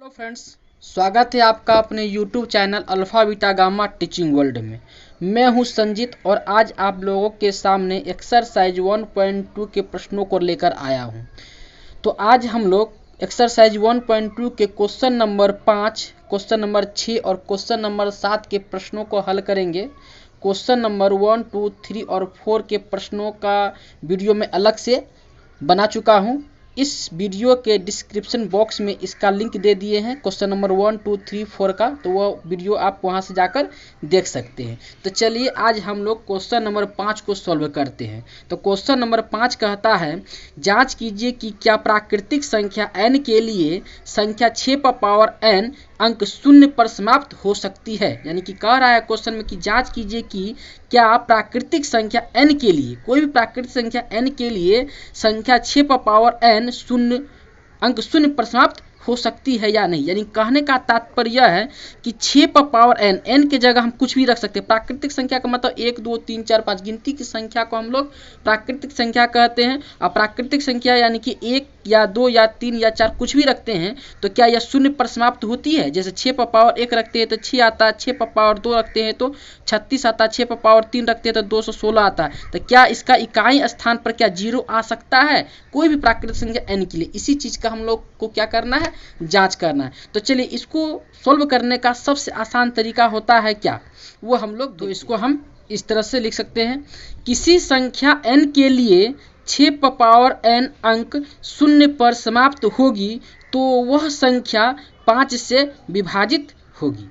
Hello friends, स्वागत है आपका अपने YouTube channel alpha beta gamma teaching world में। मैं हूं संजीत और आज आप लोगों के सामने एक्सरसाइज 1.2 के प्रश्नों को लेकर आया हूं। तो आज हम लोग एक्सरसाइज 1.2 के क्वेश्चन नंबर 5, क्वेश्चन नंबर 6 और क्वेश्चन नंबर 7 के प्रश्नों को हल करेंगे। क्वेश्चन नंबर 1, 2, 3 और 4 के प्रश्नों का वीडियो में अलग से बना चुका हूं। इस वीडियो के डिस्क्रिप्शन बॉक्स में इसका लिंक दे दिए हैं, क्वेश्चन नंबर 1, 2, 3, 4 का, तो वह वीडियो आप वहां से जाकर देख सकते हैं। तो चलिए आज हम लोग क्वेश्चन नंबर 5 को सॉल्व करते हैं। तो क्वेश्चन नंबर 5 कहता है, जांच कीजिए कि क्या प्राकृतिक संख्या n के लिए संख्या 6 पर पावर n अंक शून्य पर समाप्त हो सकती है। यानी कि कह रहा है क्वेश्चन में कि जांच कीजिए कि क्या प्राकृतिक संख्या n के लिए, कोई भी प्राकृतिक संख्या n के लिए संख्या 6 पर पावर n अंक शून्य पर समाप्त हो सकती है या नहीं। यानी कहने का तात्पर्य यह है कि 6 पर पावर n के जगह हम कुछ भी रख सकते हैं। प्राकृतिक संख्या का मतलब 1, 2, 3, 4, 5 गिनती की संख्या को हम लोग प्राकृतिक संख्या कहते हैं। और प्राकृतिक संख्या यानी कि 1 या 2 या 3 या 4 कुछ भी रखते हैं तो क्या यह शून्य पर समाप्त होती है। जैसे 6 पर पावर 1 रखते हैं तो 6 आता है, 6 पर पावर 2 रखते हैं तो 36 आता है, 6 पर पावर 3 रखते हैं तो 216 आता है। तो क्या इसका इकाई स्थान पर क्या 0 आ सकता है कोई भी प्राकृतिक संख्या n के लिए। इसी चीज का हम लोग को क्या करना है, जांच करना है। तो चलिए इसको सॉल्व करने का सबसे आसान तरीका होता है क्या, वो हम लोग, तो इसको हम इस तरह से लिख सकते हैं, किसी संख्या n के लिए 6 पर पावर n अंक शून्य पर समाप्त होगी तो वह संख्या 5 से विभाजित होगी।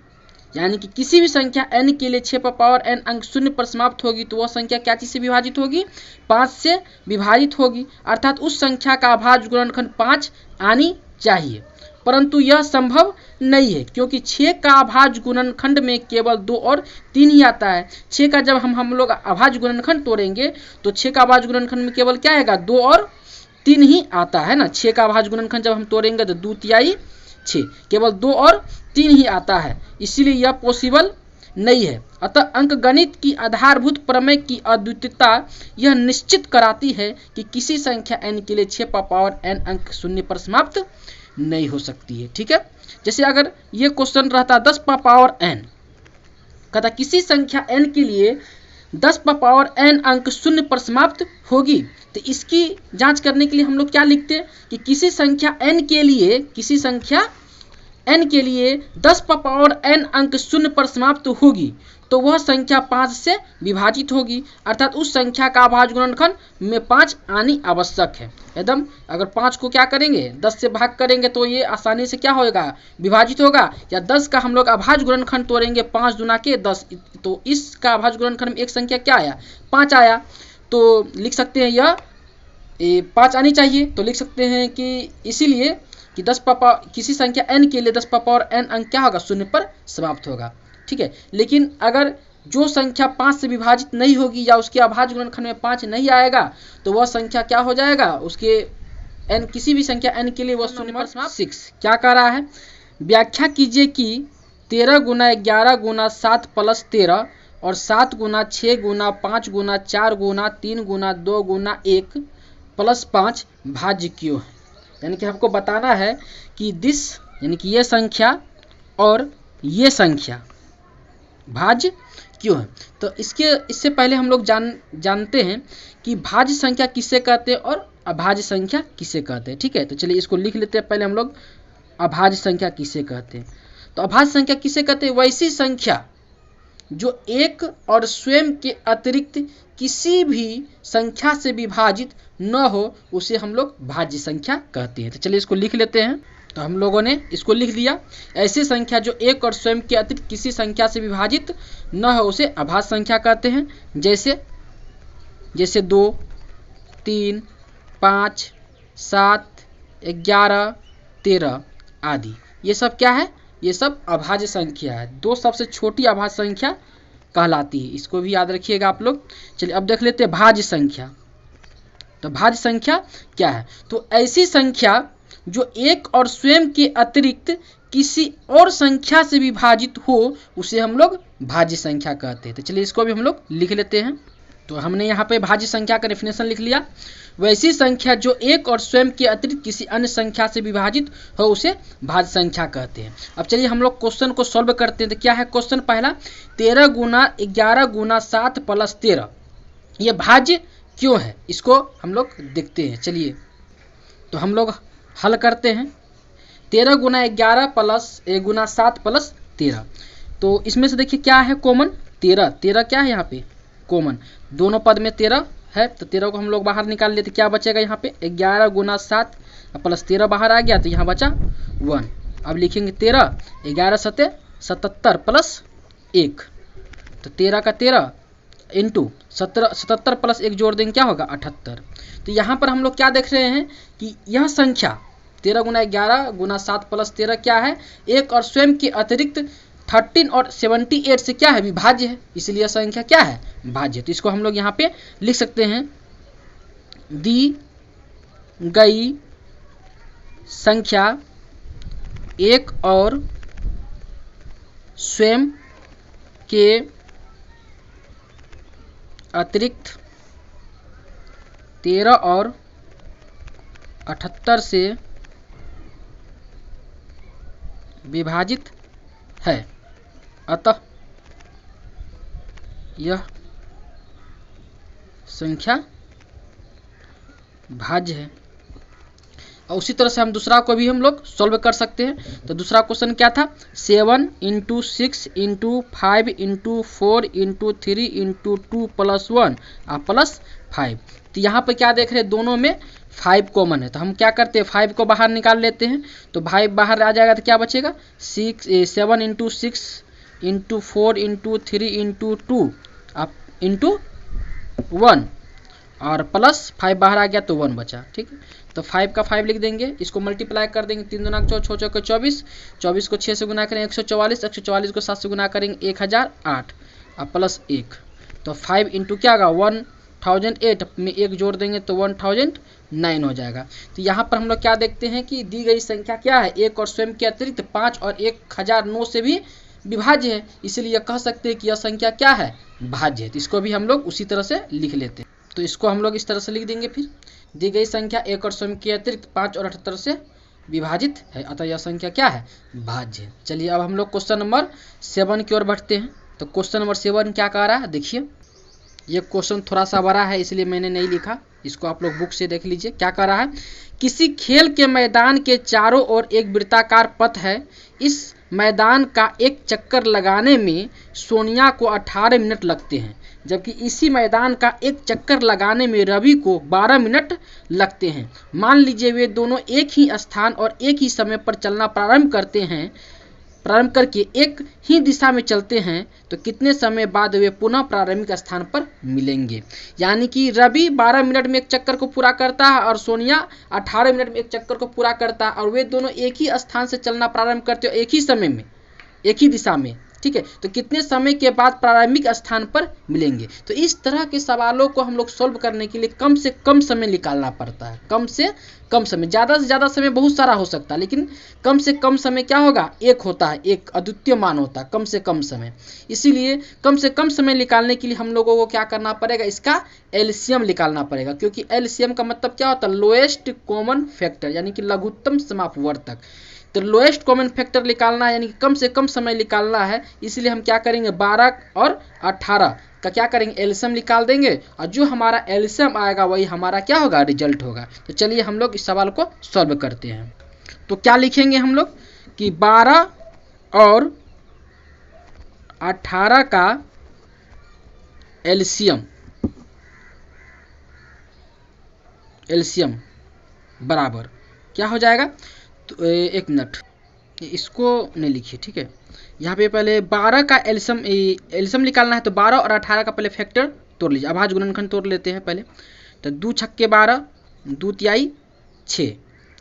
यानी कि किसी भी संख्या n के लिए 6 पर पावर n अंक शून्य पर समाप्त होगी तो वह संख्या क्या चीज से विभाजित होगी, 5 से विभाजित होगी। अर्थात उस संख्या का अभाज्य गुणनखंड 5 आनी चाहिए, परंतु यह संभव नहीं है क्योंकि 6 का अभाज्य गुणनखंड में केवल 2 और 3 ही आता है। 6 का जब हम लोग अभाज्य गुणनखंड तोड़ेंगे तो 6 का अभाज्य गुणनखंड में केवल क्या आएगा, 2 और 3 ही आता है ना। 6 का अभाज्य गुणनखंड जब हम तोड़ेंगे तो 2 तिहाई 6, केवल 2 और 3 ही आता है, इसीलिए यह पॉसिबल नहीं है। अतः अंकगणित की आधारभूत प्रमेय की अद्वितीयता यह निश्चित कराती है कि किसी संख्या n के लिए 6 पर पावर n अंक शून्य पर समाप्त नहीं हो सकती है। ठीक है, जैसे अगर ये क्वेश्चन रहता 10 पर पावर n, कहता किसी संख्या n के लिए 10 पर पावर n अंक शून्य पर समाप्त होगी। तो इसकी जांच करने के लिए हम लोग क्या लिखते हैं कि किसी संख्या n के लिए, किसी संख्या n के लिए 10 पर पावर n अंक शून्य पर समाप्त होगी तो वह संख्या 5 से विभाजित होगी। अर्थात उस संख्या का अभाज्य गुणनखंड में 5 आनी आवश्यक है। एकदम अगर 5 को क्या करेंगे, 10 से भाग करेंगे तो ये आसानी से क्या होगा, विभाजित होगा। या 10 का हम लोग अभाज्य गुणनखंड तोड़ेंगे, 5 दूना के 10, तो इसका अभाज्य गुणनखंड में एक संख्या क्या आया, 5 आया। तो लिख सकते हैं यह 5 आनी चाहिए। तो लिख सकते हैं कि इसीलिए कि 10 पर किसी संख्या n के लिए 10 पर पावर n अंक क्या होगा, शून्य पर समाप्त होगा। ठीक है, लेकिन अगर जो संख्या 5 से विभाजित नहीं होगी या उसके अभाज्य गुणनखंड में 5 नहीं आएगा तो वह संख्या क्या हो जाएगा, उसके n किसी भी संख्या n के लिए वह शून्य पर समाप्त। 6 क्या कह रहा है, व्याख्या कीजिए कि 13 गुना 11 गुना 7 प्लस 13 और 7 गुना 6 गुना 5 गुना 4 गुना 3 गुना 2 गुना 1 प्लस 5 भाज्य क्यों है। यानी कि हमको बताना है कि दिस, यानी कि ये संख्या और ये संख्या भाज्य क्यों है। तो इससे पहले हम लोग जानते हैं कि भाज्य संख्या किसे कहते हैं और अभाज्य संख्या किसे कहते हैं। ठीक है, तो चलिए इसको लिख लेते हैं पहले हम लोग, अभाज्य संख्या किसे कहते हैं। तो अभाज्य संख्या किसे कहते हैं, वैसी संख्या जो एक और स्वयं के अतिरिक्त किसी भी संख्या से विभाजित न हो उसे हम लोग भाज्य संख्या कहते हैं। तो चलिए इसको लिख लेते हैं। तो हम लोगों ने इसको लिख दिया, ऐसी संख्या जो एक और स्वयं के अतिरिक्त किसी संख्या से विभाजित न हो उसे अभाज्य संख्या कहते हैं। जैसे 2, 3, 5, 7, 11, 13 आदि, ये सब क्या है, ये सब अभाज्य संख्या है। 2 सबसे छोटी अभाज्य संख्या कहलाती है, इसको भी याद रखिएगा आप लोग। चलिए अब देख लेते हैं भाज्य संख्या। तो भाज्य संख्या क्या है, तो ऐसी संख्या जो एक और स्वयं के अतिरिक्त किसी और संख्या से विभाजित हो उसे हम लोग भाज्य संख्या कहते हैं। तो चलिए इसको भी हम लोग लिख लेते हैं। तो हमने यहाँ पे भाज्य संख्या का डेफिनेशन लिख लिया। वैसी संख्या जो एक और स्वयं के अतिरिक्त किसी अन्य संख्या से विभाजित हो उसे भाज्य संख्या कहते हैं। अब चलिए हम लोग क्वेश्चन को सॉल्व करते हैं। तो क्या है क्वेश्चन पहला, 13 गुना 11 गुना 7 प्लस 13 ये भाज्य क्यों है, इसको हम लोग देखते हैं। चलिए तो हम लोग हल करते हैं। 13 गुना 11 प्लस गुना 7 प्लस 13, तो इसमें से देखिए क्या है कॉमन, 13 क्या है यहाँ पे कॉमन, दोनों पद में 13 है, तो 13 को हम लोग बाहर निकाल लेते, क्या बचेगा यहाँ पे 11 गुना 7 प्लस 13 बाहर आ गया, तो यहाँ बचा 1। अब लिखेंगे 13, 11 सते 77 प्लस 1, तो 13 का 13 इंटू 77 प्लस 1 जोड़ देंगे क्या होगा 78। तो यहाँ पर हम लोग क्या देख रहे हैं कि यह संख्या 13 गुना 11 गुना 7 प्लस 13 क्या है, एक और स्वयं के अतिरिक्त 13 और 78 से क्या है विभाज्य है, इसलिए संख्या क्या है भाज्य। तो इसको हम लोग यहाँ पे लिख सकते हैं, दी गई संख्या एक और स्वयं के अतिरिक्त 13 और 78 से विभाजित है, अतः यह संख्या भाज्य है। और उसी तरह से हम दूसरा को भी हम लोग सॉल्व कर सकते हैं। तो दूसरा क्वेश्चन क्या था, 7 × 6 × 5 × 4 × 3 × 2 प्लस 1 प्लस 5। तो यहाँ पे क्या देख रहे हैं, दोनों में 5 कॉमन है, तो हम क्या करते हैं 5 को बाहर निकाल लेते हैं। तो 5 बाहर आ जाएगा तो क्या बचेगा 7 × 6 × 4 × 3 × 2 इंटू 1 और प्लस 5 बाहर आ गया तो 1 बचा, ठीक है। तो 5 का 5 लिख देंगे, इसको मल्टीप्लाई कर देंगे, 3 दूना 4, 6 चौके 24, 24 को 6 से गुना करेंगे 144, 144 को 7 से गुना करेंगे 1008 और प्लस 1। तो 5 इंटू क्या होगा 1008 में 1 जोड़ देंगे तो 1009 हो जाएगा। तो यहाँ पर हम लोग क्या देखते हैं कि दी गई संख्या क्या है, एक और स्वयं के अतिरिक्त 5 और 1009 से भी विभाज्य है, इसलिए कह सकते हैं कि यह संख्या क्या है भाज्य है। तो इसको भी हम लोग उसी तरह से लिख लेते हैं। तो इसको हम लोग इस तरह से लिख देंगे, फिर दी गई संख्या एक और स्वयं के अतिरिक्त 5 और 78 से विभाजित है, अतः यह संख्या क्या है भाज्य है। चलिए अब हम लोग क्वेश्चन नंबर 7 की ओर बढ़ते हैं। तो क्वेश्चन नंबर 7 क्या कह रहा है, देखिए ये क्वेश्चन थोड़ा सा बड़ा है इसलिए मैंने नहीं लिखा, इसको आप लोग बुक से देख लीजिए। क्या कह रहा है, किसी खेल के मैदान के चारों ओर एक वृत्ताकार पथ है, इस मैदान का एक चक्कर लगाने में सोनिया को 18 मिनट लगते हैं, जबकि इसी मैदान का एक चक्कर लगाने में रवि को 12 मिनट लगते हैं। मान लीजिए वे दोनों एक ही स्थान और एक ही समय पर चलना प्रारंभ करके एक ही दिशा में चलते हैं, तो कितने समय बाद वे पुनः प्रारंभिक स्थान पर मिलेंगे। यानी कि रवि 12 मिनट में एक चक्कर को पूरा करता है और सोनिया 18 मिनट में एक चक्कर को पूरा करता है, और वे दोनों एक ही स्थान से चलना प्रारंभ करते हो एक ही समय में एक ही दिशा में, ठीक है। तो कितने समय के बाद प्रारंभिक स्थान पर मिलेंगे। तो इस तरह के सवालों को हम लोग सॉल्व करने के लिए कम से कम समय निकालना पड़ता है, कम से कम समय, ज़्यादा से ज़्यादा समय बहुत सारा हो सकता है, लेकिन कम से कम समय क्या होगा एक होता है, एक अद्वितीय मान होता है, कम से कम समय। इसीलिए कम से कम समय निकालने के लिए हम लोगों को क्या करना पड़ेगा, इसका एलसीएम निकालना पड़ेगा, क्योंकि एलसीएम का मतलब क्या होता है लोएस्ट कॉमन फैक्टर, यानी कि लघुत्तम समापवर्तक। तो लोएस्ट कॉमन फैक्टर निकालना है, यानी कि कम से कम समय निकालना है, इसलिए हम क्या करेंगे 12 और 18 का क्या करेंगे एलसीएम निकाल देंगे, और जो हमारा एलसीएम आएगा वही हमारा क्या होगा रिजल्ट होगा। तो चलिए हम लोग इस सवाल को सॉल्व करते हैं। तो क्या लिखेंगे हम लोग कि 12 और 18 का एलसीएम बराबर क्या हो जाएगा। तो एक मिनट इसको नहीं लिखिए, ठीक है। यहाँ पे पहले 12 का एलसीएम निकालना है, तो 12 और 18 का पहले फैक्टर तोड़ लीजिए, अभाज्य गुणनखंड तोड़ लेते हैं पहले। तो 2 छक्के 12, 2 तिहाई 6,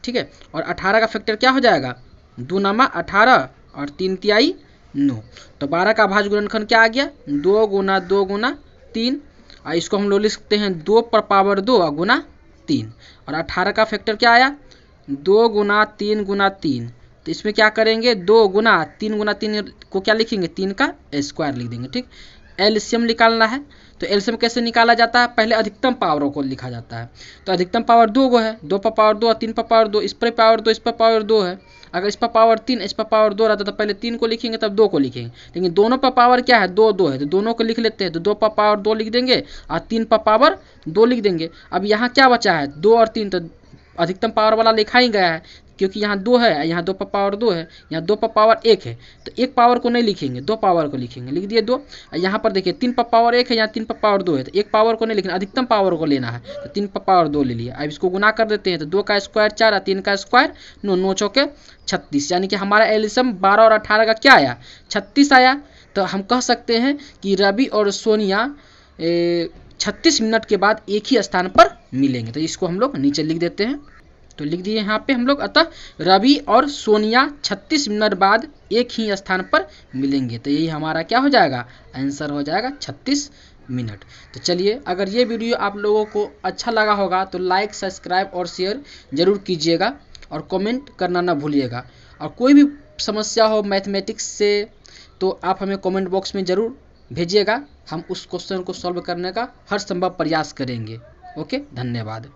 ठीक है। और 18 का फैक्टर क्या हो जाएगा 2 नामा 18 और 3 तिहाई 9। तो 12 का अभाज्य गुणनखंड क्या आ गया 2 गुना 2 गुना 3, और इसको हम लोग लिख सकते हैं 2 पर पावर 2 और गुना 3। और 18 का फैक्टर क्या आया 2 गुना 3 गुना 3। तो इसमें क्या करेंगे 2 गुना 3 गुना 3 को क्या लिखेंगे 3 का स्क्वायर लिख देंगे, ठीक। एलसीएम निकालना है। तो एलसीएम कैसे निकाला जाता है, पहले अधिकतम पावरों को लिखा जाता है। तो अधिकतम पावर 2 गो है, 2 पर पावर 2 और 3 पर पावर 2, इस पर पावर 2 इस पर पावर 2 है। अगर इस पर पावर 3 इस पर पावर 2 रहता तो पहले 3 को लिखेंगे तब 2 को लिखेंगे, लेकिन दोनों पर पावर क्या है 2 2 है, तो दोनों को लिख लेते हैं। तो 2 पर पावर 2 लिख देंगे और 3 पर पावर 2 लिख देंगे। अब यहाँ क्या बचा है 2 और 3, तो अधिकतम पावर वाला लिखा ही गया है, क्योंकि यहाँ 2 है, यहाँ 2 पर पावर 2 है, यहाँ 2 पर पावर 1 है। तो एक पावर को नहीं लिखेंगे, 2 पावर को लिखेंगे, लिख दिए 2। यहाँ पर देखिए 3 पर पावर 1 है, यहाँ 3 पर पावर 2 है, तो एक पावर को नहीं लिखना, अधिकतम पावर को लेना है। तो 3 पर पावर 2 ले लिया। अब इसको गुना कर देते हैं, तो 2 का स्क्वायर 4 और 3 का स्क्वायर 9, 9 चौके 36, यानी कि हमारा एलसीएम 12 और 18 का क्या आया 36 आया। तो हम कह सकते हैं कि रवि और सोनिया 36 मिनट के बाद एक ही स्थान पर मिलेंगे। तो इसको हम लोग नीचे लिख देते हैं। तो लिख दिए यहाँ पे हम लोग, अतः रवि और सोनिया 36 मिनट बाद एक ही स्थान पर मिलेंगे। तो यही हमारा क्या हो जाएगा, आंसर हो जाएगा 36 मिनट। तो चलिए, अगर ये वीडियो आप लोगों को अच्छा लगा होगा तो लाइक, सब्सक्राइब और शेयर जरूर कीजिएगा और कमेंट करना ना भूलिएगा। और कोई भी समस्या हो मैथमेटिक्स से तो आप हमें कमेंट बॉक्स में ज़रूर भेजिएगा, हम उस क्वेश्चन को सॉल्व करने का हर संभव प्रयास करेंगे। ओके, धन्यवाद।